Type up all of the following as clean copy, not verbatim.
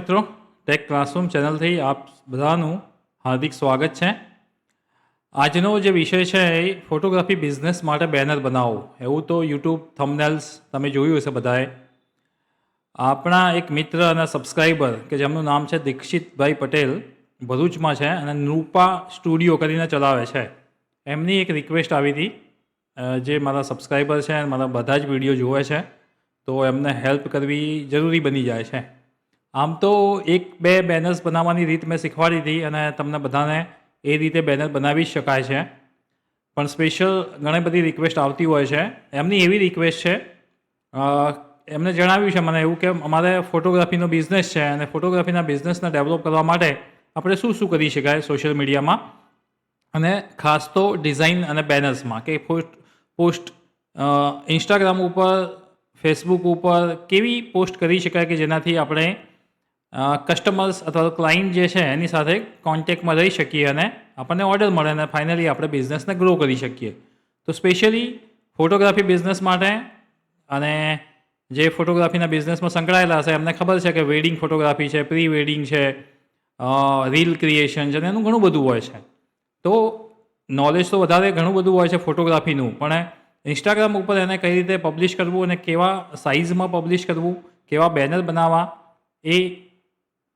મિત્રો, tech classroom ચેનલથી આપ બધાનું હાર્દિક સ્વાગત છે। આજનો જે વિષય છે એ ફોટોગ્રાફી બિઝનેસ માટે બેનર બનાવો। એવું તો યુટ્યુબ થંબનેલ્સ તમે જોયું હશે બધાએ। આપણા એક મિત્ર અને સબસ્ક્રાઈબર કે જેમનું નામ છે દીક્ષિતભાઈ પટેલ, ભરૂચમાં છે અને નૃપા સ્ટુડિયો કરીને ચલાવે છે। એમની એક રિક્વેસ્ટ આવી હતી, જે મારા સબસ્ક્રાઈબર છે અને મારા બધા જ વિડીયો જોવે છે, તો એમને હેલ્પ કરવી જરૂરી બની જાય છે। આમ તો એક બે બેનર્સ બનાવવાની રીત મેં શીખવાડી હતી અને તમને બધાને એ રીતે બેનર બનાવી જ શકાય છે, પણ સ્પેશિયલ ઘણી બધી રિક્વેસ્ટ આવતી હોય છે। એમની એવી રિક્વેસ્ટ છે, એમને જણાવ્યું છે મને એવું કે અમારે ફોટોગ્રાફીનો બિઝનેસ છે અને ફોટોગ્રાફીના બિઝનેસને ડેવલપ કરવા માટે આપણે શું શું કરી શકાય સોશિયલ મીડિયામાં, અને ખાસ તો ડિઝાઇન અને બેનર્સમાં કે પોસ્ટ ઇન્સ્ટાગ્રામ ઉપર, ફેસબુક ઉપર કેવી પોસ્ટ કરી શકાય કે જેનાથી આપણે કસ્ટમર્સ અથવા ક્લાયન્ટ જે છે એની સાથે કોન્ટેક્ટમાં રહી શકીએ અને આપણને ઓર્ડર મળે અને ફાઇનલી આપણે બિઝનેસને ગ્રો કરી શકીએ। તો સ્પેશિયલી ફોટોગ્રાફી બિઝનેસ માટે, અને જે ફોટોગ્રાફીના બિઝનેસમાં સંકળાયેલા હશે એમને ખબર છે કે વેડિંગ ફોટોગ્રાફી છે, પ્રી વેડિંગ છે, રીલ ક્રિએશન છે, એનું ઘણું બધું હોય છે। તો નોલેજ તો વધારે ઘણું બધું હોય છે ફોટોગ્રાફીનું, પણ ઇન્સ્ટાગ્રામ ઉપર એને કઈ રીતે પબ્લિશ કરવું અને કેવા સાઇઝમાં પબ્લિશ કરવું, કેવા બેનર બનાવવા, એ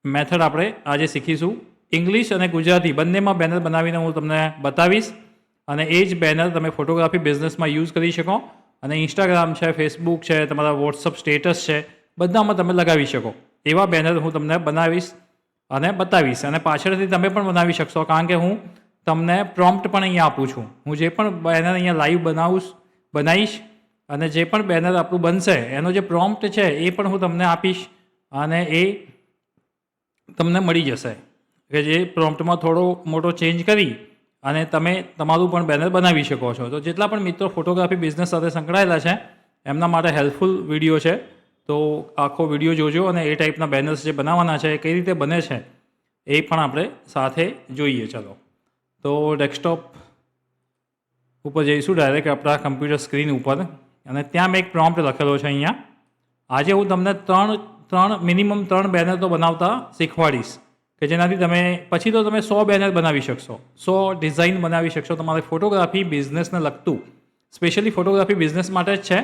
મેથડ આપણે આજે શીખીશું। ઇંગ્લિશ અને ગુજરાતી બંનેમાં બેનર બનાવીને હું તમને બતાવીશ, અને એ જ બેનર તમે ફોટોગ્રાફી બિઝનેસમાં યુઝ કરી શકો અને ઇન્સ્ટાગ્રામ છે, ફેસબુક છે, તમારા વોટ્સઅપ સ્ટેટસ છે, બધામાં તમે લગાવી શકો એવા બેનર હું તમને બનાવીશ અને બતાવીશ। અને પાછળથી તમે પણ બનાવી શકશો, કારણ કે હું તમને પ્રોમ્પ્ટ પણ અહીંયા આપું છું। હું જે પણ બેનર અહીંયા લાઈવ બનાવીશ અને જે પણ બેનર આપણું બનશે એનો જે પ્રોમ્પ્ટ છે એ પણ હું તમને આપીશ, અને એ તમને મળી જશે કે જે પ્રોમ્પ્ટમાં થોડો મોટો ચેન્જ કરી અને તમે તમારું પણ બેનર બનાવી શકો છો। તો જેટલા પણ મિત્રો ફોટોગ્રાફી બિઝનેસ સાથે સંકળાયેલા છે એમના માટે હેલ્પફુલ વિડીયો છે, તો આખો વિડીયો જોજો અને એ ટાઈપના બેનર્સ જે બનાવવાના છે એ કઈ રીતે બને છે એ પણ આપણે સાથે જોઈએ। ચલો, તો ડેસ્કટોપ ઉપર જઈશું ડાયરેક્ટ આપણા કમ્પ્યુટર સ્ક્રીન ઉપર, અને ત્યાં મેં એક પ્રોમ્પ્ટ લખેલો છે અહીંયા। આજે હું તમને મિનિમમ ત્રણ બેનર તો બનાવતા શીખવાડીશ કે જેનાથી તમે પછી તો તમે 100 બેનર બનાવી શકશો, 100 ડિઝાઇન બનાવી શકશો તમારે ફોટોગ્રાફી બિઝનેસને લગતું। સ્પેશિયલી ફોટોગ્રાફી બિઝનેસ માટે જ છે।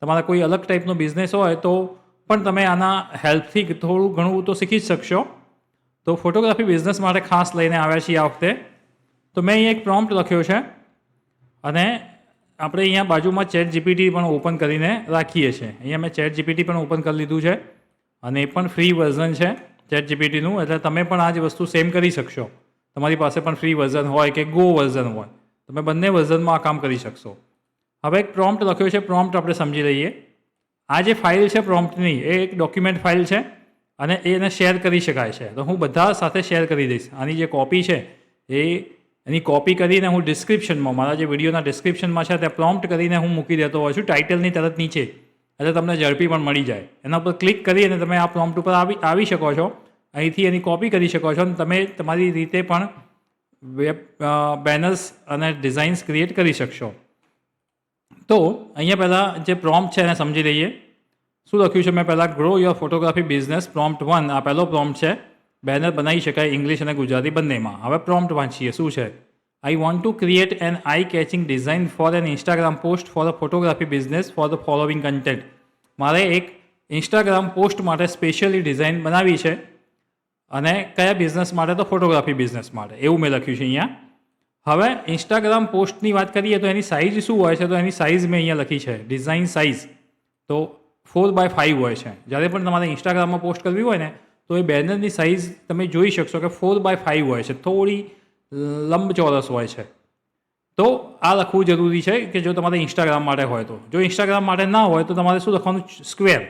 તમારા કોઈ અલગ ટાઈપનો બિઝનેસ હોય તો પણ તમે આના હેલ્પથી થોડું ઘણું તો શીખી જ શકશો। તો ફોટોગ્રાફી બિઝનેસ માટે ખાસ લઈને આવ્યા છીએ આ વખતે। તો મેં અહીંયા એક પ્રોમ્પ્ટ લખ્યો છે, અને આપણે અહીંયા બાજુમાં ચેટ જીપીટી પણ ઓપન કરીને રાખીએ છીએ। અહીંયા મેં ચેટ જીપીટી પણ ઓપન કરી લીધું છે, અને એ પણ ફ્રી વર્ઝન છે ચેટ જીપીટીનું, એટલે તમે પણ આ જ વસ્તુ સેમ કરી શકશો। તમારી પાસે પણ ફ્રી વર્ઝન હોય કે ગો વર્ઝન હોય, તમે બંને વર્ઝનમાં આ કામ કરી શકશો। હવે એક પ્રોમ્પ્ટ લખ્યો છે, પ્રોમ્પ્ટ આપણે સમજી લઈએ। આ જે ફાઇલ છે પ્રોમ્પ્ટની, એ એક ડોક્યુમેન્ટ ફાઇલ છે અને એને શેર કરી શકાય છે। તો હું બધા સાથે શેર કરી દઈશ। આની જે કોપી છે એની કોપી કરીને હું ડિસ્ક્રિપ્શનમાં, મારા જે વિડીયોના ડિસ્ક્રિપ્શનમાં છે ત્યાં પ્રોમ્પ્ટ કરીને હું મૂકી દેતો હોઉં છું ટાઇટલની તરત નીચે, એટલે તમને ઝડપી પણ મળી જાય। એના પર ક્લિક કરી અને તમે આ પ્રોમ્પ્ટ ઉપર આવી શકો છો, અહીંથી એની કોપી કરી શકો છો અને તમે તમારી રીતે પણ બેનર્સ અને ડિઝાઇન્સ ક્રિએટ કરી શકશો। તો અહીંયા પહેલાં જે પ્રોમ્પ્ટ છે એને સમજી લઈએ। શું લખ્યું છે મેં પહેલાં? Grow your photography business prompt 1, આ પહેલો પ્રોમ્પ્ટ છે। બેનર બનાવી શકાય ઇંગ્લિશ અને ગુજરાતી બંનેમાં। હવે પ્રોમ્પ્ટ વાંચીએ શું છે। I want to create an eye catching design for an Instagram post for a photography business for the following content. મારે એક ઇન્સ્ટાગ્રામ પોસ્ટ માટે સ્પેશિયલી ડિઝાઇન બનાવી છે, અને કયા બિઝનેસ માટે? તો ફોટોગ્રાફી બિઝનેસ માટે, એવું મેં લખ્યું છે અહીંયા। હવે ઇન્સ્ટાગ્રામ પોસ્ટની વાત કરીએ તો એની સાઇઝ શું હોય છે? તો એની સાઇઝ મેં અહીંયા લખી છે, ડિઝાઇન સાઇઝ તો 4x5 હોય છે। જ્યારે પણ તમારે ઇન્સ્ટાગ્રામમાં પોસ્ટ કરવી હોય ને તો એ બેનરની સાઇઝ તમે જોઈ શકશો કે 4x5 હોય છે, થોડી લંબચોરસ હોય છે। તો આ લખવું જરૂરી છે કે જો તમારે ઇન્સ્ટાગ્રામ માટે હોય તો। જો ઇન્સ્ટાગ્રામ માટે ના હોય તો તમારે શું લખવાનું? સ્ક્વેર,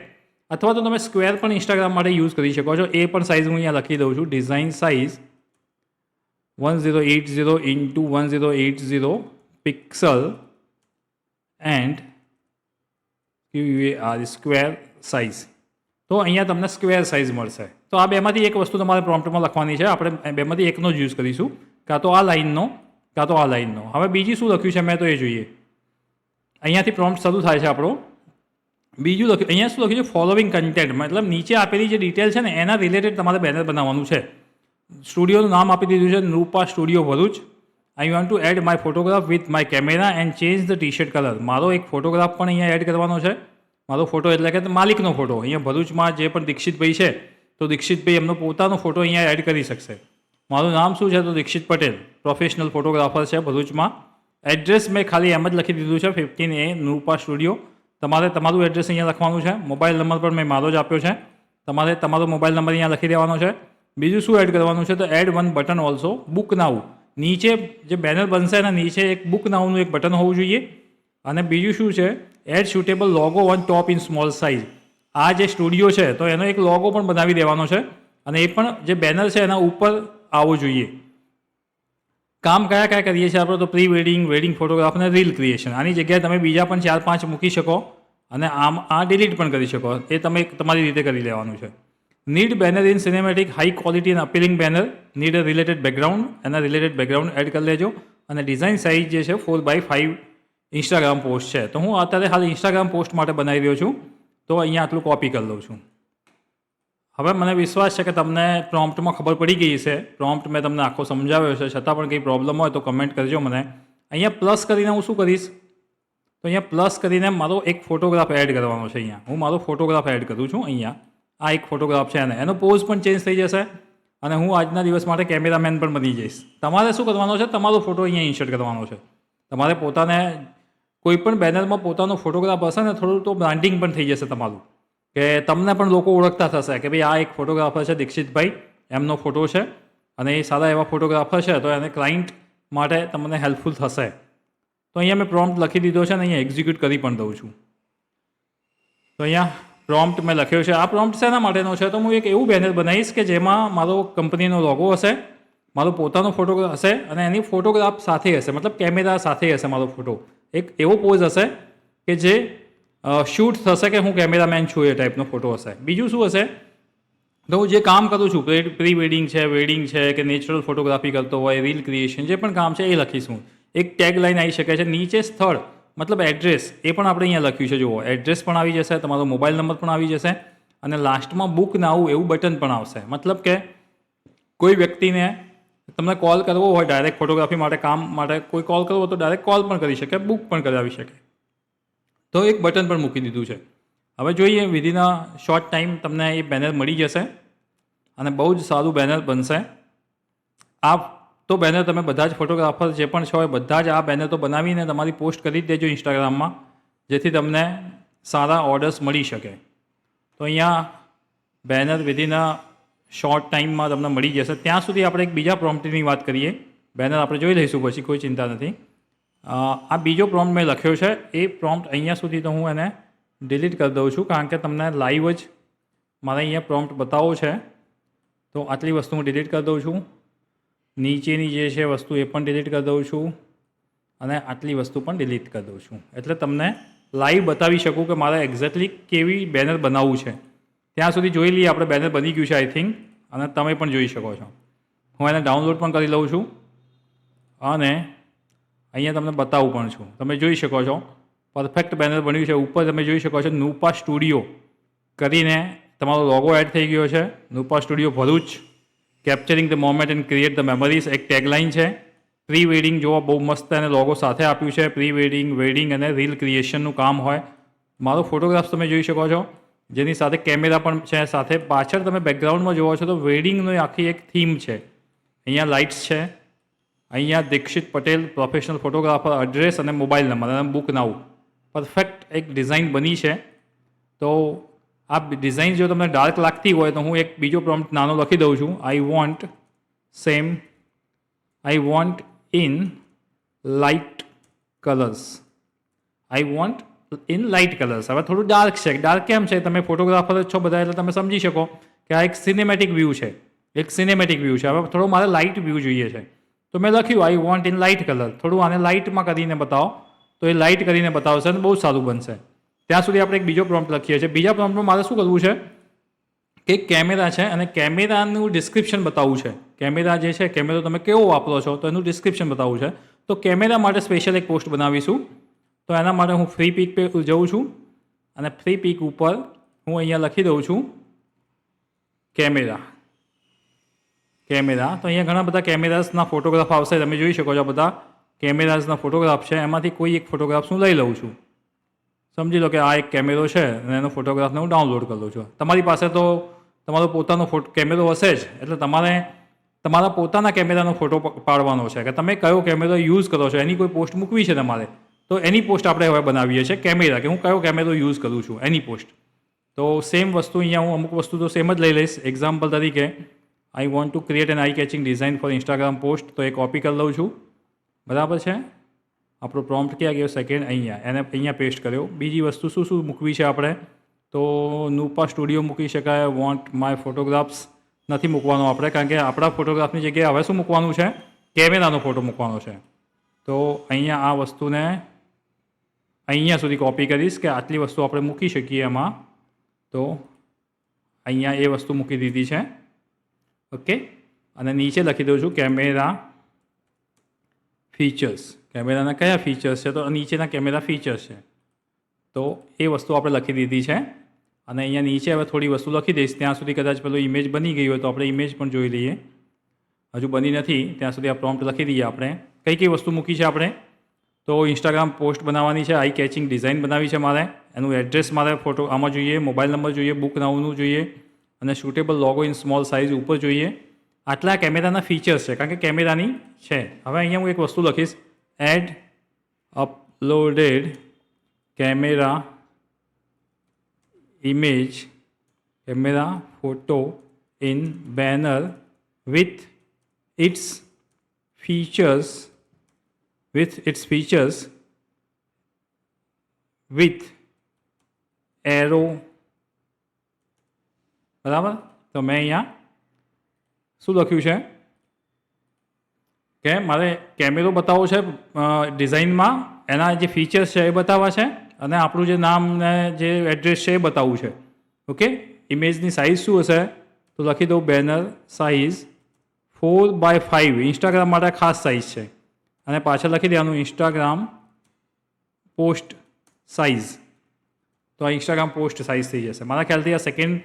અથવા તો તમે સ્ક્વેર પણ ઇન્સ્ટાગ્રામ માટે યુઝ કરી શકો છો। એ પણ સાઇઝ હું અહીંયા લખી દઉં છું, design size 1080 × 1080 pixel and QUAR square size. તો અહીંયા તમને સ્ક્વેર સાઇઝ મળશે। તો આ બેમાંથી એક વસ્તુ તમારે પ્રોમ્પ્ટમાં લખવાની છે। આપણે બેમાંથી એકનો જ યુઝ કરીશું, કાં તો આ લાઇનનો કાં તો આ લાઇનનો। હવે બીજી શું લખ્યું છે મેં તો એ જોઈએ। અહીંયાથી પ્રોમ્પ્ટ શરૂ થાય છે આપણો। બીજું લખ્યું અહીંયા શું લખ્યું છે ફોલોવિંગ કન્ટેન્ટ, મતલબ નીચે આપેલી જે ડિટેલ છે ને એના રિલેટેડ તમારે બેનર બનાવવાનું છે. સ્ટુડિયોનું નામ આપી દીધું છે Nrupa studio Bharuch. I want to add my photograph with my camera and change the T shirt colour. મારો એક ફોટોગ્રાફ પણ અહીંયા એડ કરવાનો છે. મારો ફોટો એટલે કે માલિકનો ફોટો. અહીંયા ભરૂચમાં જે પણ દીક્ષિતભાઈ છે તો દીક્ષિતભાઈ એમનો પોતાનો ફોટો અહીંયા એડ કરી શકશે. મારું નામ શું છે તો દીક્ષિત પટેલ, પ્રોફેશનલ ફોટોગ્રાફર છે ભરૂચમાં. એડ્રેસ મેં ખાલી એમ જ લખી દીધું છે 15A નૃપા સ્ટુડિયો. તમારે તમારું એડ્રેસ અહીંયા લખવાનું છે. મોબાઈલ નંબર પણ મેં મારો જ આપ્યો છે. તમારે તમારો મોબાઈલ નંબર અહીંયા લખી દેવાનો છે. બીજું શું એડ કરવાનું છે તો add one button also book now. નીચે જે બેનર બનશે એના નીચે એક બુક નાઉનું એક બટન હોવું જોઈએ. અને બીજું શું છે add suitable logo on top in small size. આ જે સ્ટુડિયો છે તો એનો એક લોગો પણ બનાવી દેવાનો છે અને એ પણ જે બેનર છે એના ઉપર આવવો જોઈએ. કામ કયા કયા કરીએ છીએ આપણે તો પ્રી વેડિંગ, વેડિંગ ફોટોગ્રાફ અને રીલ ક્રિએશન. આની જગ્યાએ તમે બીજા પણ 4-5 મૂકી શકો અને આ ડિલીટ પણ કરી શકો. એ તમે તમારી રીતે કરી લેવાનું છે. Need banner in cinematic high quality and appealing banner. Need a related background. એના રિલેટેડ બેકગ્રાઉન્ડ એડ કરી લેજો. અને ડિઝાઇન સાઇઝ જે છે 4x5 ઇન્સ્ટાગ્રામ પોસ્ટ છે. તો હું અત્યારે હાલ ઇન્સ્ટાગ્રામ પોસ્ટ માટે બનાવી રહ્યો છું. તો અહીંયા આટલું કોપી કરી લઉં છું. હવે મને વિશ્વાસ છે કે તમને પ્રોમ્પ્ટમાં ખબર પડી ગઈ છે. પ્રોમ્પ્ટ મેં તમને આખો સમજાવ્યો છે. છતાં પણ કંઈ પ્રોબ્લેમ હોય તો કમેન્ટ કરજો મને. અહીંયા પ્લસ કરીને હું શું કરીશ તો અહીંયા પ્લસ કરીને મારો એક ફોટોગ્રાફ એડ કરવાનો છે. અહીંયા હું મારો ફોટોગ્રાફ એડ કરું છું. અહીંયા આ એક ફોટોગ્રાફ છે એનો પોઝ પણ ચેન્જ થઈ જશે અને હું આજના દિવસ માટે કેમેરામેન પણ બની જઈશ. તમારે શું કરવાનો છે તમારો ફોટો અહીંયા ઇન્સર્ટ કરવાનો છે. તમારે પોતાને કોઈ પણ બેનરમાં પોતાનો ફોટોગ્રાફ હશે ને થોડું તો બ્રાન્ડિંગ પણ થઈ જશે તમારું, કે તમને પણ લોકો ઓળખતા થશે કે ભાઈ આ એક ફોટોગ્રાફર છે દીક્ષિતભાઈ, એમનો ફોટો છે અને એ સારા એવા ફોટોગ્રાફર છે તો એને ક્લાયન્ટ માટે તમને હેલ્પફુલ થશે. તો અહીંયા મેં પ્રોમ્પ્ટ લખી દીધો છે અને અહીંયા એક્ઝિક્યુટ કરી પણ દઉં છું. તો અહીંયા પ્રોમ્પ્ટ મેં લખ્યો છે. આ પ્રોમ્પ્ટ શેના માટેનો છે તો હું એક એવું બેનર બનાવીશ કે જેમાં મારો કંપનીનો લોગો હશે, મારો પોતાનો ફોટોગ્રાફ હશે અને એની ફોટોગ્રાફ સાથે હશે, મતલબ કેમેરા સાથે હશે મારો ફોટો. એક એવો પોઝ હશે કે જે શૂટ થશે કે હું કેમેરામેન છું એ ટાઈપનો ફોટો હશે. બીજું શું હશે તો હું જે કામ કરું છું પ્રી વેડિંગ છે, વેડિંગ છે કે નેચરલ ફોટોગ્રાફી કરતો હોય, રીલ ક્રિએશન જે પણ કામ છે એ લખીશું. એક ટેગ લાઈન આવી શકે છે. નીચે સ્થળ મતલબ એડ્રેસ એ પણ આપણે અહીંયા લખ્યું છે. જુઓ એડ્રેસ પણ આવી જશે, તમારો મોબાઈલ નંબર પણ આવી જશે અને લાસ્ટમાં બુક નાઉ એવું બટન પણ આવશે. મતલબ કે કોઈ વ્યક્તિને તમને કોલ કરવો હોય ડાયરેક્ટ ફોટોગ્રાફી માટે કામ માટે કોઈ કોલ કરવો તો ડાયરેક્ટ કોલ પણ કરી શકે, બુક પણ કરાવી શકે. તો એક બટન પણ મૂકી દીધું છે. હવે જોઈએ વિધિન અ શોર્ટ ટાઈમ તમને એ બેનર મળી જશે અને બહુ જ સારું બેનર બનશે. આ તો બેનર તમે બધા જ ફોટોગ્રાફર જે પણ છો એ બધા જ આ બેનર તો બનાવીને તમારી પોસ્ટ કરી જ દેજો ઇન્સ્ટાગ્રામમાં, જેથી તમને સારા ઓર્ડર્સ મળી શકે. તો અહીંયા બેનર વિધિન અ શોર્ટ ટાઈમમાં તમને મળી જશે. ત્યાં સુધી આપણે એક બીજા પ્રોમ્પ્ટની વાત કરીએ. બેનર આપણે જોઈ લઈશું પછી, કોઈ ચિંતા નથી. આ બીજો પ્રોમ્પ્ટ મેં લખ્યો છે એ પ્રોમ્પ્ટ અહીંયા સુધી તો હું એને ડિલીટ કરી દઉં છું, કારણ કે તમને લાઈવ જ મારે અહીંયા પ્રોમ્પ્ટ બતાવો છે. તો આટલી વસ્તુ હું ડિલીટ કરી દઉં છું. નીચેની જે છે વસ્તુ એ પણ ડિલીટ કરી દઉં છું અને આટલી વસ્તુ પણ ડિલીટ કરી દઉં છું. એટલે તમને લાઈવ બતાવી શકું કે મારે એક્ઝેક્ટલી કેવી બેનર બનાવવું છે. ત્યાં સુધી જોઈ લઈએ આપણે બેનર બની ગયું છે આઈ થિંક, અને તમે પણ જોઈ શકો છો. હું એને ડાઉનલોડ પણ કરી લઉં છું અને અહીંયા તમને બતાવું પણ છું. તમે જોઈ શકો છો પરફેક્ટ બેનર બન્યું છે. ઉપર તમે જોઈ શકો છો નૃપા સ્ટુડિયો કરીને તમારો લોગો એડ થઈ ગયો છે. Nrupa studio Bharuch, capturing the moment and create the memories એક ટેગલાઇન છે. પ્રી વેડિંગ જોવા બહુ મસ્ત અને લોગો સાથે આપ્યું છે. પ્રી વેડિંગ, વેડિંગ અને રીલ ક્રિએશનનું કામ હોય. મારો ફોટોગ્રાફ્સ તમે જોઈ શકો છો જેની સાથે કેમેરા પણ છે. સાથે પાછળ તમે બેકગ્રાઉન્ડમાં જોવો છો તો વેડિંગની આખી એક થીમ છે. અહીંયા લાઇટ્સ છે, અહીંયા Dixit Patel professional photographer, address અને મોબાઈલ નંબર અને બુક નાઉ. પરફેક્ટ એક ડિઝાઇન બની છે. તો આ ડિઝાઇન જો તમને ડાર્ક લાગતી હોય તો હું એક બીજો પ્રોમ્પ્ટ નાનો લખી દઉં છું. I want in light colours. I want in light colours. હવે થોડું ડાર્ક છે. ડાર્ક કેમ છે? તમે ફોટોગ્રાફર જ છો બધા એટલે તમે સમજી શકો કે આ એક સિનેમેટિક વ્યૂ છે. એક સિનેમેટિક વ્યૂ છે. હવે થોડો મારે લાઇટ વ્યૂ જોઈએ છે તો મેં લખ્યું I want in light colour. થોડું આને લાઇટમાં કરીને બતાવો તો એ લાઇટ કરીને બતાવશે અને બહુ સારું બનશે. ત્યાં સુધી આપણે એક બીજો પ્રોમ્પ્ટ લખીએ છીએ. બીજા પ્રોમ્પ્ટમાં મારે શું કરવું છે કે એક કેમેરા છે અને કેમેરાનું ડિસ્ક્રિપ્શન બતાવવું છે. કેમેરા જે છે કેમેરો તમે કેવો વાપરો છો તો એનું ડિસ્ક્રિપ્શન બતાવવું છે. તો કેમેરા માટે સ્પેશિયલ એક પોસ્ટ બનાવીશું. તો એના માટે હું ફ્રી પિક પે જઉં છું અને ફ્રી પીક ઉપર હું અહીંયા લખી દઉં છું કેમેરા. તો અહીંયા ઘણા બધા કેમેરાસના ફોટોગ્રાફ આવશે. તમે જોઈ શકો છો આ બધા કેમેરાસના ફોટોગ્રાફ છે. એમાંથી કોઈ એક ફોટોગ્રાફ્સ હું લઈ લઉં છું. સમજી લો કે આ એક કેમેરો છે અને એનો ફોટોગ્રાફને હું ડાઉનલોડ કરી લઉં છું. તમારી પાસે તો તમારો પોતાનો કેમેરો હશે જ, એટલે તમારે તમારા પોતાના કેમેરાનો ફોટો પાડવાનો છે કે તમે કયો કેમેરો યુઝ કરો છો. એની કોઈ પોસ્ટ મૂકવી છે તમારે, તો એની પોસ્ટ આપણે હવે બનાવીએ છીએ કેમેરા, કે હું કયો કેમેરો યુઝ કરું છું એની પોસ્ટ. તો સેમ વસ્તુ અહીંયા હું અમુક વસ્તુ તો સેમ જ લઈ લઈશ. એક્ઝામ્પલ તરીકે I want to create an eye catching design for Instagram post, તો એ કોપી કરી લઉં છું. બરાબર છે. આપણો પ્રોમ્પ્ટ ક્યાં ગયો? સેકન્ડ અહીંયા, એને અહીંયા પેસ્ટ કર્યો. બીજી વસ્તુ શું શું મૂકવી છે આપણે? તો નુપા સ્ટુડિયો મૂકી શકાય. વોન્ટ માય ફોટોગ્રાફ્સ નથી મૂકવાનો આપણે, કારણ કે આપણા ફોટોગ્રાફની જગ્યાએ હવે શું મૂકવાનું છે? કેમેરાનો ફોટો મૂકવાનો છે. તો અહીંયા આ વસ્તુને અહીંયા સુધી કોપી કરીશ કે આટલી વસ્તુ આપણે મૂકી શકીએ એમાં. તો અહીંયા એ વસ્તુ મૂકી દીધી છે. ઓકે. અને નીચે લખી દઉં છું કેમેરા ફીચર્સ. કેમેરાના કયા ફીચર્સ છે? તો નીચેના કેમેરા ફીચર્સ છે. તો એ વસ્તુ આપણે લખી દીધી છે. અને અહીંયા નીચે હવે થોડી વસ્તુ લખી દઈશ. ત્યાં સુધી કદાચ પેલો ઇમેજ બની ગઈ હોય તો આપણે ઇમેજ પણ જોઈ લઈએ. હજુ બની નથી ત્યાં સુધી આ પ્રોમ્પ્ટ લખી દઈએ આપણે. કઈ કઈ વસ્તુ મૂકી છે આપણે? તો ઇન્સ્ટાગ્રામ પોસ્ટ બનાવવાની છે, આઈ કેચિંગ ડિઝાઇન બનાવી છે મારે, એનું એડ્રેસ મારે ફોટો આમાં જોઈએ, મોબાઈલ નંબર જોઈએ, બુક નાઉનું જોઈએ, અને suitable logo in small size ઉપર જોઈએ. આટલા કેમેરાના ફીચર્સ છે, કારણ કે કેમેરાની છે. હવે અહીંયા હું એક વસ્તુ લખીશ, add uploaded camera image camera photo in banner with its features with arrow. બરાબર. તો મેં અહીંયા શું લખ્યું છે કે મારે કેમેરો બતાવવો છે ડિઝાઇનમાં, એના જે ફીચર્સ છે એ બતાવવા છે, અને આપણું જે નામ ને જે એડ્રેસ છે એ બતાવવું છે. ઓકે. ઇમેજની સાઇઝ શું હશે? તો લખી દઉં બેનર સાઇઝ 4x5. ઇન્સ્ટાગ્રામ માટે ખાસ સાઇઝ છે. અને પાછળ લખી દેવાનું ઇન્સ્ટાગ્રામ પોસ્ટ સાઇઝ. તો આ ઇન્સ્ટાગ્રામ પોસ્ટ સાઇઝ થઈ જશે. મારા ખ્યાલથી આ સેકન્ડ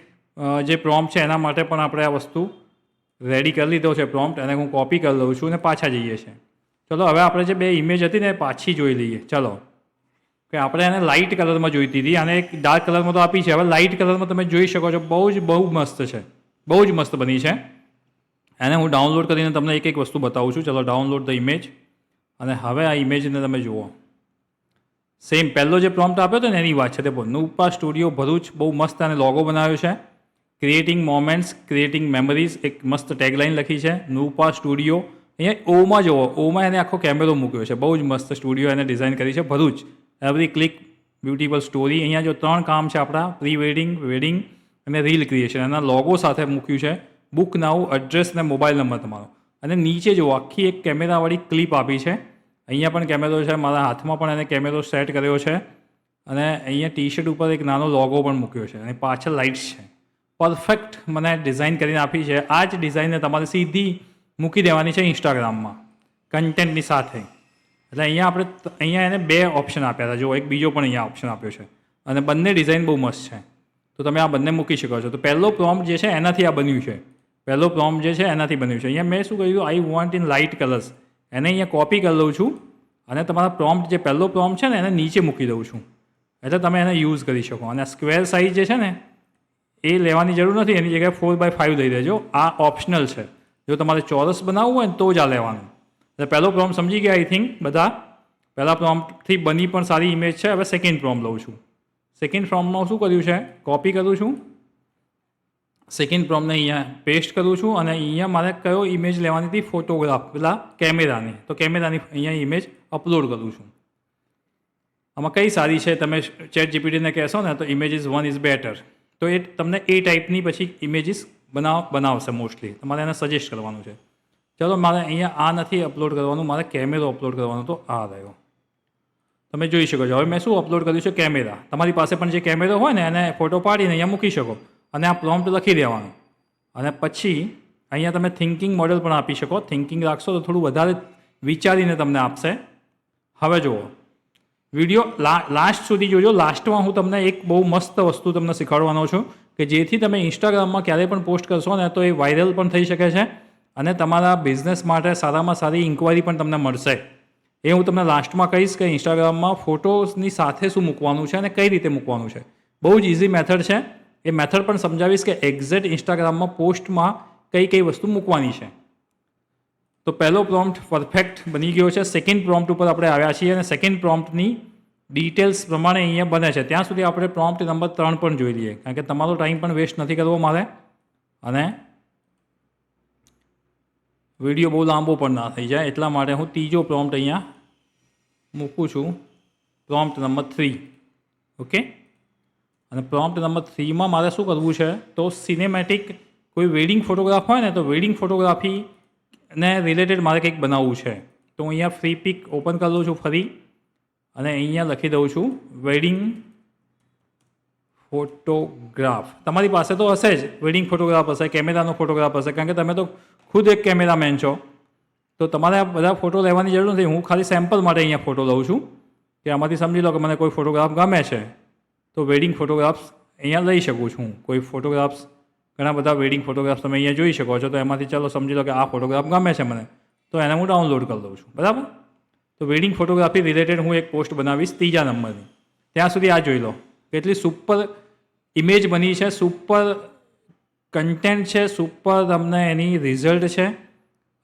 જે પ્રોમ્પ્ટ છે એના માટે પણ આપણે આ વસ્તુ રેડી કરી લીધો છે પ્રોમ્પ્ટ, અને હું કોપી કરી લઉં છું અને પાછા જઈએ છીએ. ચલો હવે આપણે જે બે ઇમેજ હતી ને પાછી જોઈ લઈએ. ચલો કે આપણે એને લાઇટ કલરમાં જોઈતી હતી અને એક ડાર્ક કલરમાં તો આપી છે. હવે લાઇટ કલરમાં તમે જોઈ શકો છો, બહુ મસ્ત છે, બહુ જ મસ્ત બની છે. એને હું ડાઉનલોડ કરીને તમને એક એક વસ્તુ બતાવું છું. ચલો ડાઉનલોડ ધ ઇમેજ. અને હવે આ ઇમેજને તમે જુઓ. સેમ પહેલો જે પ્રોમ્પ્ટ આપ્યો હતો ને એની વાત છે. તે નુપા સ્ટુડિયો ભરૂચ, બહુ મસ્ત અને લોગો બનાવ્યો છે. ક્રિએટિંગ મોમેન્ટ્સ, ક્રિએટિંગ મેમરીઝ, એક મસ્ત ટેગલાઇન લખી છે. નુપા સ્ટુડિયો. અહીંયા ઓમાં જુઓ, ઓમાં એને આખો કેમેરો મૂક્યો છે. બહુ જ મસ્ત સ્ટુડિયો એને ડિઝાઇન કરી છે. Bharuch, every click beautiful story. અહીંયા જો 3 કામ છે આપણા, પ્રી વેડિંગ, વેડિંગ અને રીલ ક્રિએશન. એના લોગો સાથે મૂક્યું છે. બુક નાઉ, એડ્રેસ ને મોબાઈલ નંબર તમારો. અને નીચે જુઓ આખી એક કેમેરાવાળી ક્લિપ આપી છે. અહીંયા પણ કેમેરો છે, મારા હાથમાં પણ એને કેમેરો સેટ કર્યો છે. અને અહીંયા ટી શર્ટ ઉપર એક નાનો લોગો પણ મૂક્યો છે, અને પાછળ લાઇટ્સ છે. પરફેક્ટ મને ડિઝાઇન કરીને આપી છે. આ જ ડિઝાઇનને તમારે સીધી મૂકી દેવાની છે ઇન્સ્ટાગ્રામમાં કન્ટેન્ટની સાથે. એટલે અહીંયા એને 2 ઓપ્શન આપ્યા હતા. જો એક બીજો પણ અહીંયા ઓપ્શન આપ્યો છે, અને બંને ડિઝાઇન બહુ મસ્ત છે. તો તમે આ બંને મૂકી શકો છો. તો પહેલો પ્રોમ્પ્ટ જે છે એનાથી આ બન્યું છે. પહેલો પ્રોમ્પ્ટ જે છે એનાથી બન્યું છે. અહીંયા મેં શું કહ્યું, I want in light colours. એને અહીંયા કોપી કરી લઉં છું, અને તમારા પ્રોમ્પ્ટ જે પહેલો પ્રોમ્પ્ટ છે ને એને નીચે મૂકી દઉં છું, એટલે તમે એને યુઝ કરી શકો. અને સ્ક્વેર સાઇઝ જે છે ને એ લેવાની જરૂર નથી, એની જગ્યાએ 4x5 લઈ દેજો. આ ઓપ્શનલ છે. જો તમારે ચોરસ બનાવવું હોય ને તો જ આ લેવાનું. એટલે પહેલો પ્રોમ્પ્ટ સમજી ગયા આઈ થિંક બધા. પહેલા પ્રોમ્પ્ટથી બની પણ સારી ઇમેજ છે. હવે સેકન્ડ પ્રોમ્પ્ટ લઉં છું. સેકન્ડ પ્રોમ્પ્ટમાં શું કર્યું છે, કોપી કરું છું, સેકન્ડ પ્રોમ્પ્ટને અહીંયા પેસ્ટ કરું છું, અને અહીંયા મારે કયો ઇમેજ લેવાની હતી, ફોટોગ્રાફ, પેલા કેમેરાની. તો કેમેરાની અહીંયા ઇમેજ અપલોડ કરું છું. આમાં કઈ સારી છે, તમે ચેટ જીપીટીને કહેશો ને તો ઇમેજીસ 1 ઇઝ બેટર. તો એ તમને એ ટાઈપની પછી ઇમેજીસ બનાવશે મોસ્ટલી. તમારે એને સજેસ્ટ કરવાનું છે. ચલો મારે અહીંયા આ નથી અપલોડ કરવાનું, મારે કેમેરો અપલોડ કરવાનો, તો આ રહ્યો. તમે જોઈ શકો છો. હવે મેં શું અપલોડ કર્યું છે, કેમેરા. તમારી પાસે પણ જે કેમેરો હોય ને એને ફોટો પાડીને અહીંયા મૂકી શકો, અને આ પ્રોમ્પ્ટ લખી દેવાનું. અને પછી અહીંયા તમે થિંકિંગ મોડેલ પણ આપી શકો. થિંકિંગ રાખશો તો થોડું વધારે વિચારીને તમને આપશે. હવે જુઓ, વિડીયો લાસ્ટ સુધી જોજો. લાસ્ટમાં હું તમને એક બહુ મસ્ત વસ્તુ તમને શીખવાડવાનો છું કે જેથી તમે ઇન્સ્ટાગ્રામમાં ક્યારેય પણ પોસ્ટ કરશો ને તો એ વાયરલ પણ થઈ શકે છે અને તમારા બિઝનેસ માટે સારામાં સારી ઇન્ક્વાયરી પણ તમને મળશે. એ હું તમને લાસ્ટમાં કહીશ કે ઇન્સ્ટાગ્રામમાં ફોટોઝની સાથે શું મૂકવાનું છે અને કઈ રીતે મૂકવાનું છે. બહુ જ ઇઝી મેથડ છે. એ મેથડ પણ સમજાવીશ કે એક્ઝેક્ટ ઇન્સ્ટાગ્રામમાં પોસ્ટમાં કઈ કઈ વસ્તુ મૂકવાની છે. તો પહેલો પ્રોમ્પ્ટ પરફેક્ટ બની ગયો છે. સેકન્ડ પ્રોમ્પ્ટ ઉપર આપણે આવ્યા છીએ અને સેકન્ડ પ્રોમ્પ્ટની ડિટેલ્સ પ્રમાણે અહીંયા બને છે. ત્યાં સુધી આપણે પ્રોમ્પ્ટ નંબર 3 પણ જોઈ લઈએ, કારણ કે તમારો ટાઈમ પણ વેસ્ટ નથી કરવો મારે અને વિડીયો બહુ લાંબો પણ ના થઈ જાય, એટલા માટે હું ત્રીજો પ્રોમ્પ્ટ અહીંયા મૂકું છું, પ્રોમ્પ્ટ નંબર 3. ઓકે, અને પ્રોમ્પ્ટ નંબર 3માં મારે શું કરવું છે, તો સિનેમેટિક કોઈ વેડિંગ ફોટોગ્રાફ હોય ને તો વેડિંગ ફોટોગ્રાફીને રિલેટેડ મારે કંઈક બનાવવું છે. તો હું અહીંયા ફ્રી પિક ઓપન કરી દઉં છું ફરી અને અહીંયા લખી દઉં છું વેડિંગ ફોટોગ્રાફ. તમારી પાસે તો હશે જ, વેડિંગ ફોટોગ્રાફ હશે, કેમેરાનો ફોટોગ્રાફ હશે, કારણ કે તમે તો ખુદ એક કેમેરામેન છો. તો તમારે આ બધા ફોટો લેવાની જરૂર નથી. હું ખાલી સેમ્પલ માટે અહીંયા ફોટો લઉં છું કે આમાંથી સમજી લો કે મને કોઈ ફોટોગ્રાફ ગમે છે તો વેડિંગ ફોટોગ્રાફ્સ અહીંયા લઈ શકું છું. કોઈ ફોટોગ્રાફ્સ, ઘણા બધા વેડિંગ ફોટોગ્રાફ્સ તમે અહીંયા જોઈ શકો છો. તો એમાંથી ચાલો સમજી લો કે આ ફોટોગ્રાફ ગમે છે મને, તો એને હું ડાઉનલોડ કરી દઉં છું. બરાબર. તો વેડિંગ ફોટોગ્રાફી રિલેટેડ હું એક પોસ્ટ બનાવીશ 3જા નંબરની. ત્યાં સુધી આ જોઈ લો કેટલી સુપર ઇમેજ બની છે, સુપર કન્ટેન્ટ છે, સુપર તમને એની રિઝલ્ટ છે.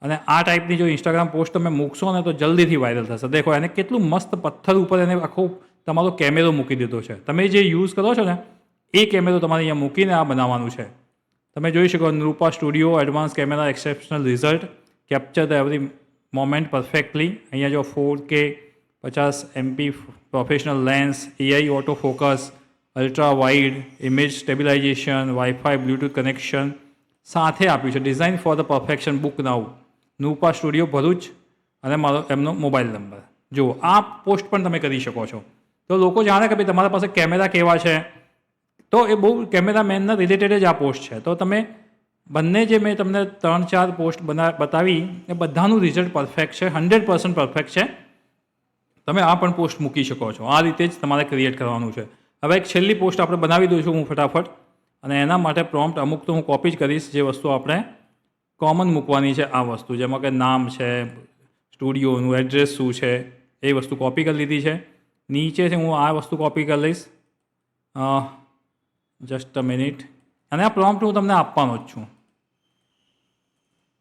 અને આ ટાઈપની જો ઇન્સ્ટાગ્રામ પોસ્ટ તમે મૂકશો ને તો જલ્દીથી વાયરલ થશે. દેખો એને કેટલું મસ્ત પથ્થર ઉપર એને આખો તમારો કેમેરો મૂકી દીધો છે. તમે જે યુઝ કરો છો ને એ કેમેરો તમારે અહીંયા મૂકીને આ બનાવવાનું છે. તમે જોઈ શકો Nrupa studio advance camera exceptional result capture the every moment perfectly. અહીંયા જો 4K 50 MP professional lens, AI auto focus, ultra wide, image stabilisation, wifi Bluetooth connection સાથે આપ્યું છે. Design for the perfection, book now, Nrupa studio Bharuch અને મારો એમનો mobile number. જુઓ આ પોસ્ટ પણ તમે કરી શકો છો. તો લોકો જાણે કે ભાઈ તમારા પાસે કેમેરા કેવા છે, તો એ બહુ કેમેરામેનના રિલેટેડ જ આ પોસ્ટ છે. તો તમે બંને જે મેં તમને 3-4 પોસ્ટ બતાવી એ બધાનું રિઝલ્ટ પરફેક્ટ છે, 100% પરફેક્ટ છે. તમે આ પણ પોસ્ટ મૂકી શકો છો. આ રીતે જ તમારે ક્રિએટ કરવાનું છે. હવે એક છેલ્લી પોસ્ટ આપણે બનાવી દઈશું હું ફટાફટ, અને એના માટે પ્રોમ્પ્ટ અમુક તો હું કોપી જ કરીશ. જે વસ્તુ આપણે કોમન મૂકવાની છે આ વસ્તુ, જેમાં કે નામ છે, સ્ટુડિયોનું એડ્રેસ શું છે, એ વસ્તુ કોપી કરી લીધી છે. નીચેથી હું આ વસ્તુ કોપી કરી લઈશ. Just a minute. અને આ પ્રોમ્પ્ટ હું તમને આપવાનો જ છું.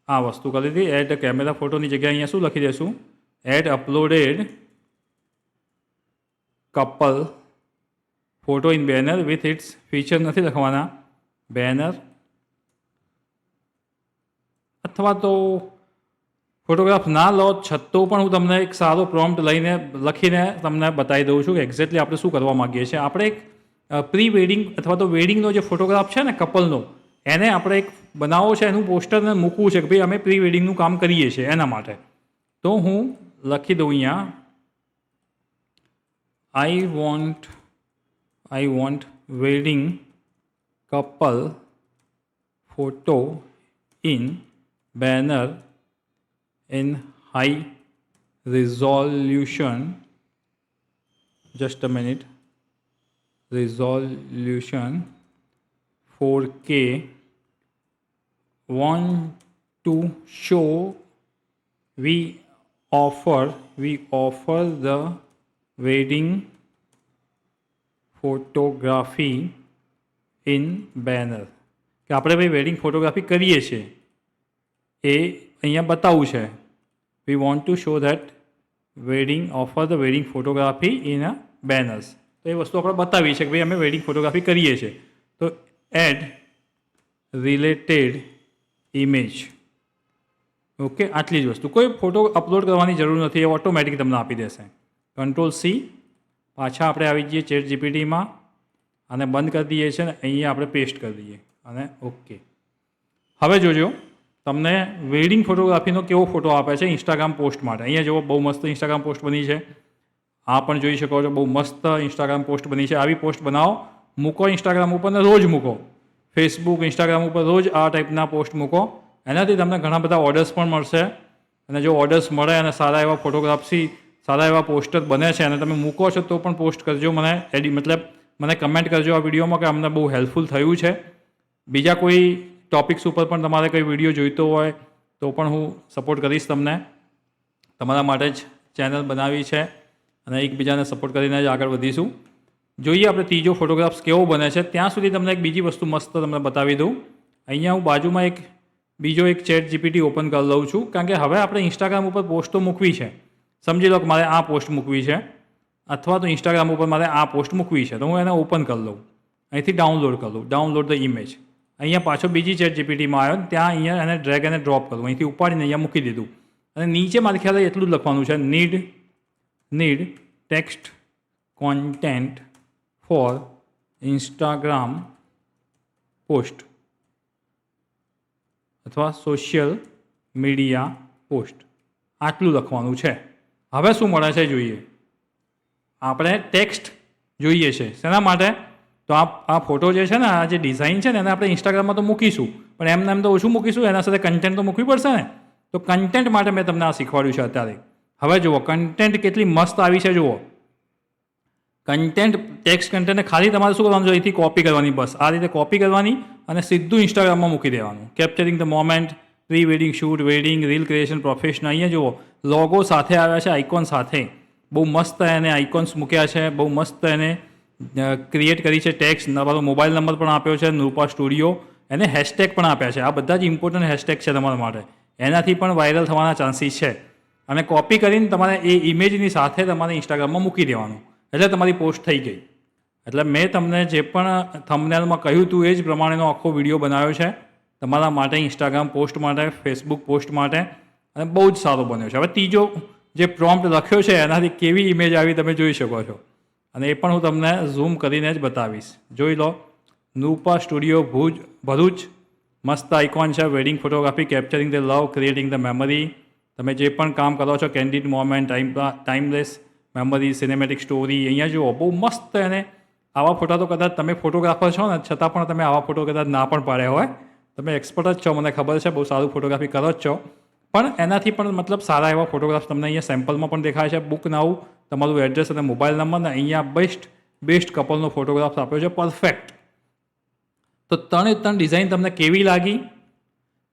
આ વસ્તુ કરી દીધી. એડ કેમેરા ફોટોની જગ્યાએ અહીંયા શું લખી દઈશું, add uploaded couple photo in banner with its feature નથી લખવાના, બેનર અથવા તો ફોટોગ્રાફ ના લો છતાં પણ હું તમને એક સારો પ્રોમ્પ્ટ લખીને તમને બતાવી દઉં છું કે એક્ઝેક્ટલી આપણે શું કરવા માગીએ છીએ. આપણે એક પ્રી વેડિંગ અથવા તો વેડિંગનો જે ફોટોગ્રાફ છે ને કપલનો, એને આપણે એક બનાવવો છે, એનું પોસ્ટરને મૂકવું છે કે ભાઈ અમે પ્રી વેડિંગનું કામ કરીએ છીએ એના માટે. તો હું લખી દઉં અહીંયા I want wedding couple photo in banner in high resolution, just a minute, resolution 4K, want to show we offer the wedding photography in banner, કે આપણે ભાઈ વેડિંગ ફોટોગ્રાફી કરીએ છીએ એ અહીંયા બતાવવું છે. We want to show that wedding offer the wedding photography in a banners. તો એ વસ્તુ આપણે બતાવી છે કે ભાઈ અમે વેડિંગ ફોટોગ્રાફી કરીએ છીએ. તો એડ રિલેટેડ ઇમેજ. ઓકે, આટલી જ વસ્તુ. કોઈ ફોટો અપલોડ કરવાની જરૂર નથી, એ ઓટોમેટિક તમને આપી દેશે. Ctrl+C. પાછા આપણે આવી જઈએ ચેટ જીપીટીમાં અને બંધ કરી દઈએ છીએ ને અહીંયા આપણે પેસ્ટ કરી દઈએ અને ઓકે. હવે જોજો તમને વેડિંગ ફોટોગ્રાફીનો કેવો ફોટો આપે છે ઇન્સ્ટાગ્રામ પોસ્ટ માટે. અહીંયા જુઓ બહુ મસ્ત ઇન્સ્ટાગ્રામ પોસ્ટ બની છે. આ પણ જોઈ શકો છો, બહુ મસ્ત ઇન્સ્ટાગ્રામ પોસ્ટ બની છે. આવી પોસ્ટ બનાવો, મૂકો ઇન્સ્ટાગ્રામ ઉપર ને રોજ મૂકો. ફેસબુક, ઇન્સ્ટાગ્રામ ઉપર રોજ આ ટાઈપના પોસ્ટ મૂકો. એનાથી તમને ઘણા બધા ઓર્ડર્સ પણ મળશે. અને જો ઓર્ડર્સ મળે અને સારા એવા ફોટોગ્રાફ્સથી સારા એવા પોસ્ટર બને છે અને તમે મૂકો છો તો પણ પોસ્ટ કરજો મને મતલબ મને કમેન્ટ કરજો આ વિડીયોમાં કે અમને બહુ હેલ્પફુલ થયું છે. બીજા કોઈ ટૉપિક્સ ઉપર પણ તમારે કોઈ વિડીયો જોઈતો હોય તો પણ હું સપોર્ટ કરીશ તમને. તમારા માટે જ ચેનલ બનાવી છે અને એકબીજાને સપોર્ટ કરીને જ આગળ વધીશું. જોઈએ આપણે ત્રીજો ફોટોગ્રાફ્સ કેવો બને છે. ત્યાં સુધી તમને એક બીજી વસ્તુ મસ્ત તમને બતાવી દઉં. અહીંયા હું બાજુમાં બીજો એક ચેટ જીપીટી ઓપન કરી લઉં છું, કારણ કે હવે આપણે ઇન્સ્ટાગ્રામ ઉપર પોસ્ટો મૂકવી છે. સમજી લો કે મારે આ પોસ્ટ મૂકવી છે અથવા તો ઇન્સ્ટાગ્રામ ઉપર મારે આ પોસ્ટ મૂકવી છે, તો હું એને ઓપન કરી લઉં. અહીંથી ડાઉનલોડ કરી લઉં, ડાઉનલોડ ધ ઇમેજ. અહીંયા પાછો બીજી ચેટ જીપીટીમાં આવ્યો, ત્યાં અહીંયા એને ડ્રેગ અને ડ્રોપ કરું, અહીંથી ઉપાડીને અહીંયા મૂકી દીધું. અને નીચે મારે ખ્યાલ એટલું જ લખવાનું છે, need text content for Instagram post અથવા સોશિયલ મીડિયા પોસ્ટ, આટલું લખવાનું છે. હવે શું મળે છે જોઈએ. આપણે ટેક્સ્ટ જોઈએ છે. શેના માટે? તો આ ફોટો જે છે ને, આ જે ડિઝાઇન છે ને, એને આપણે ઇન્સ્ટાગ્રામમાં તો મૂકીશું, પણ એમ તો ઓછું મૂકીશું, એના સાથે કન્ટેન્ટ તો મૂકવી પડશે ને. તો કન્ટેન્ટ માટે મેં તમને આ શીખવાડ્યું છે અત્યારે. હવે જુઓ કન્ટેન્ટ કેટલી મસ્ત આવી છે. જુઓ કન્ટેન્ટ, ટેક્સ્ટ કન્ટેન્ટને ખાલી તમારે શું કરવાનું છે, અહીંથી કોપી કરવાની, બસ આ રીતે કોપી કરવાની અને સીધું ઇન્સ્ટાગ્રામમાં મૂકી દેવાનું. Capturing the moment, pre wedding shoot, wedding, reel creation, professional. અહીંયા જુઓ લોગો સાથે આવ્યા છે, આઇકોન સાથે. બહુ મસ્ત એને આઇકોન્સ મૂક્યા છે, બહુ મસ્ત એને ક્રિએટ કરી છે. ટેક્સ્ટ, તમારો મોબાઈલ નંબર પણ આપ્યો છે, નૃપા સ્ટુડિયો. એને હેશટેગ પણ આપ્યા છે. આ બધા જ ઇમ્પોર્ટન્ટ હેશટેગ છે તમારા માટે. એનાથી પણ વાયરલ થવાના ચાન્સીસ છે. અને કોપી કરીને તમારે એ ઇમેજની સાથે તમારે ઇન્સ્ટાગ્રામમાં મૂકી દેવાનું, એટલે તમારી પોસ્ટ થઈ ગઈ. એટલે મેં તમને જે પણ થંબનેલમાં કહ્યું હતું એ જ પ્રમાણેનો આખો વિડીયો બનાવ્યો છે તમારા માટે, ઇન્સ્ટાગ્રામ પોસ્ટ માટે, ફેસબુક પોસ્ટ માટે, અને બહુ જ સારો બન્યો છે. હવે ત્રીજો જે પ્રોમ્પ્ટ લખ્યો છે એનાથી કેવી ઇમેજ આવી તમે જોઈ શકો છો, અને એ પણ હું તમને ઝૂમ કરીને જ બતાવીશ. જોઈ લો, નૃપા સ્ટુડિયો ભરૂચ. મસ્ત આઇકોન છે, wedding photography, capturing the love, creating the memory. તમે જે પણ કામ કરો છો, candid moment, timeless memory, cinematic story. અહીંયા જુઓ બહુ મસ્ત. એને આવા ફોટા તો કદાચ તમે ફોટોગ્રાફર છો ને, છતાં પણ તમે આવા ફોટો કદાચ ના પણ પાડ્યા હોય. તમે એક્સપર્ટ જ છો, મને ખબર છે, બહુ સારું ફોટોગ્રાફી કરો જ છો. પણ એનાથી પણ મતલબ સારા એવા ફોટોગ્રાફ્સ તમને અહીંયા સેમ્પલમાં પણ દેખાય છે. બુક નાઉ, તમારું એડ્રેસ અને મોબાઈલ નંબર, ને અહીંયા બેસ્ટ કપલનો ફોટોગ્રાફ્સ આપ્યો છે, પરફેક્ટ. તો 3 ડિઝાઇન તમને કેવી લાગી,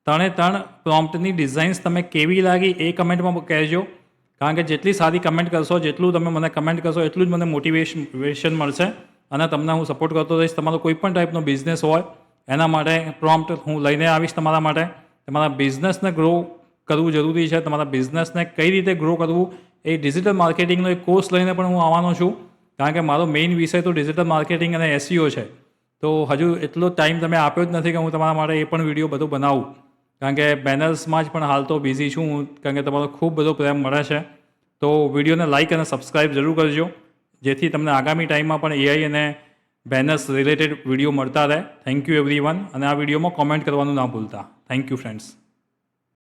3 પ્રોમ્પ્ટની ડિઝાઇન્સ તમે કેવી લાગી એ કમેન્ટમાં કહેજો. કારણ કે જેટલી સારી કમેન્ટ કરશો, જેટલું તમે મને કમેન્ટ કરશો, એટલું જ મને મોટિવેશન મળશે અને તમને હું સપોર્ટ કરતો રહીશ. તમારો કોઈ પણ ટાઈપનો બિઝનેસ હોય એના માટે પ્રોમ્પ્ટ હું લઈને આવીશ તમારા માટે. તમારા બિઝનેસને ગ્રો કરવું જરૂરી છે. તમારા બિઝનેસને કઈ રીતે ગ્રો કરવું એ ડિજિટલ માર્કેટિંગનો એક કોર્સ લઈને પણ હું આવવાનો છું, કારણ કે મારો મેઇન વિષય તો ડિજિટલ માર્કેટિંગ અને એસઈઓ છે. તો હજુ એટલો ટાઈમ તમે આપ્યો જ નથી કે હું તમારા માટે એ પણ વિડીયો બધું બનાવું, કારણ કે બેનર્સમાં જ પણ હાલ તો બિઝી છું હું, કારણ કે તમારો ખૂબ બધો પ્રેમ મળે છે. તો વિડીયોને લાઇક અને સબસ્ક્રાઈબ જરૂર કરજો, જેથી તમને આગામી ટાઈમમાં પણ એઆઈ અને બેનર્સ રિલેટેડ વિડીયો મળતા રહે. Thank you everyone. અને આ વિડીયોમાં કોમેન્ટ કરવાનું ના ભૂલતા. Thank you friends.